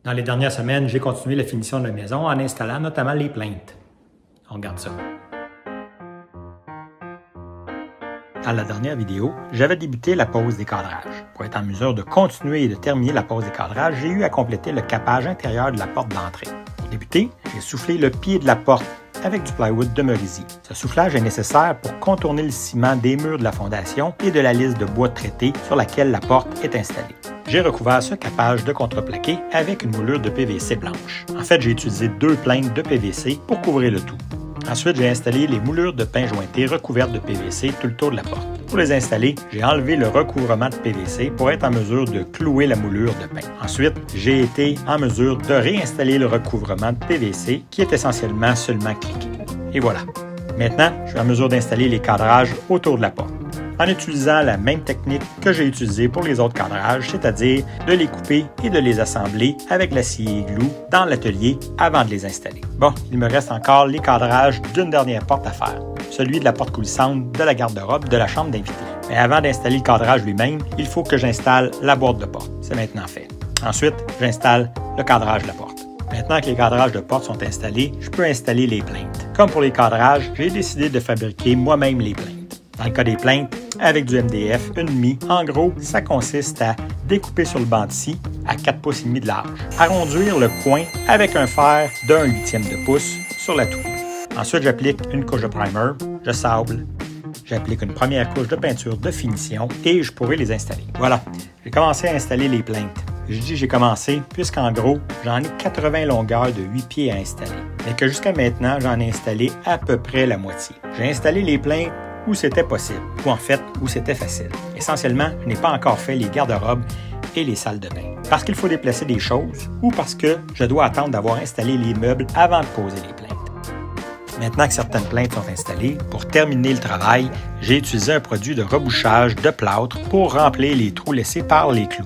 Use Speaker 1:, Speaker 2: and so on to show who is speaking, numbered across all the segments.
Speaker 1: Dans les dernières semaines, j'ai continué la finition de la maison en installant notamment les plinthes. On regarde ça. Dans la dernière vidéo, j'avais débuté la pose des cadrages. Pour être en mesure de continuer et de terminer la pose des cadrages, j'ai eu à compléter le capage intérieur de la porte d'entrée. Pour débuter, j'ai soufflé le pied de la porte avec du plywood de Merisi. Ce soufflage est nécessaire pour contourner le ciment des murs de la fondation et de la lisse de bois traité sur laquelle la porte est installée. J'ai recouvert ce capage de contreplaqué avec une moulure de PVC blanche. En fait, j'ai utilisé 2 plaintes de PVC pour couvrir le tout. Ensuite, j'ai installé les moulures de pin jointé recouvertes de PVC tout le tour de la porte. Pour les installer, j'ai enlevé le recouvrement de PVC pour être en mesure de clouer la moulure de pin. Ensuite, j'ai été en mesure de réinstaller le recouvrement de PVC qui est essentiellement seulement cliqué. Et voilà. Maintenant, je suis en mesure d'installer les cadrages autour de la porte, en utilisant la même technique que j'ai utilisée pour les autres cadrages, c'est-à-dire de les couper et de les assembler avec l'acier glue dans l'atelier avant de les installer. Bon, il me reste encore les cadrages d'une dernière porte à faire, celui de la porte coulissante de la garde-robe de la chambre d'invité. Mais avant d'installer le cadrage lui-même, il faut que j'installe la boîte de porte. C'est maintenant fait. Ensuite, j'installe le cadrage de la porte. Maintenant que les cadrages de porte sont installés, je peux installer les plaintes. Comme pour les cadrages, j'ai décidé de fabriquer moi-même les plaintes. Dans le cas des plaintes, avec du MDF 1,5, en gros, ça consiste à découper sur le banc de scie à 4,5 pouces de large, arrondir le coin avec un fer d'1/8 de pouce sur la toux. Ensuite, j'applique une couche de primer, je sable, j'applique une première couche de peinture de finition et je pourrai les installer. Voilà, j'ai commencé à installer les plaintes. Je dis j'ai commencé puisqu'en gros, j'en ai 80 longueurs de 8 pieds à installer, mais que jusqu'à maintenant, j'en ai installé à peu près la moitié. J'ai installé les plaintes où c'était possible, ou en fait, où c'était facile. Essentiellement, je n'ai pas encore fait les garde-robes et les salles de bain. Parce qu'il faut déplacer des choses, ou parce que je dois attendre d'avoir installé les meubles avant de poser les plaintes. Maintenant que certaines plaintes sont installées, pour terminer le travail, j'ai utilisé un produit de rebouchage de plâtre pour remplir les trous laissés par les clous.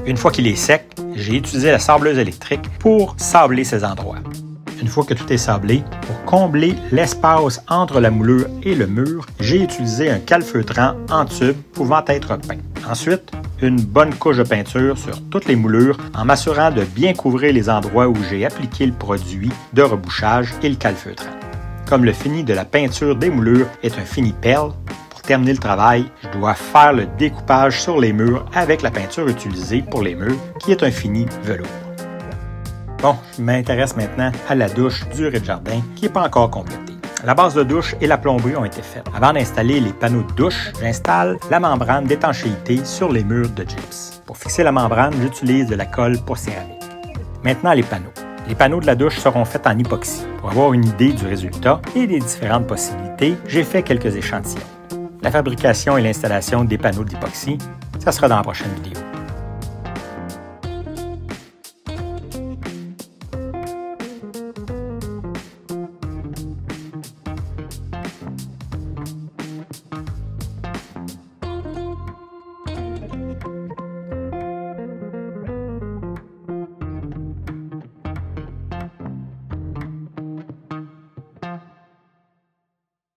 Speaker 1: Une fois qu'il est sec, j'ai utilisé la sableuse électrique pour sabler ces endroits. Une fois que tout est sablé, pour combler l'espace entre la moulure et le mur, j'ai utilisé un calfeutrant en tube pouvant être peint. Ensuite, une bonne couche de peinture sur toutes les moulures en m'assurant de bien couvrir les endroits où j'ai appliqué le produit de rebouchage et le calfeutrant. Comme le fini de la peinture des moulures est un fini perle, pour terminer le travail, je dois faire le découpage sur les murs avec la peinture utilisée pour les murs, qui est un fini velours. Bon, je m'intéresse maintenant à la douche du rez-de-jardin qui n'est pas encore complétée. La base de douche et la plomberie ont été faites. Avant d'installer les panneaux de douche, j'installe la membrane d'étanchéité sur les murs de gyps. Pour fixer la membrane, j'utilise de la colle pour céramique. Maintenant, les panneaux. Les panneaux de la douche seront faits en époxy. Pour avoir une idée du résultat et des différentes possibilités, j'ai fait quelques échantillons. La fabrication et l'installation des panneaux d'époxy, ça sera dans la prochaine vidéo.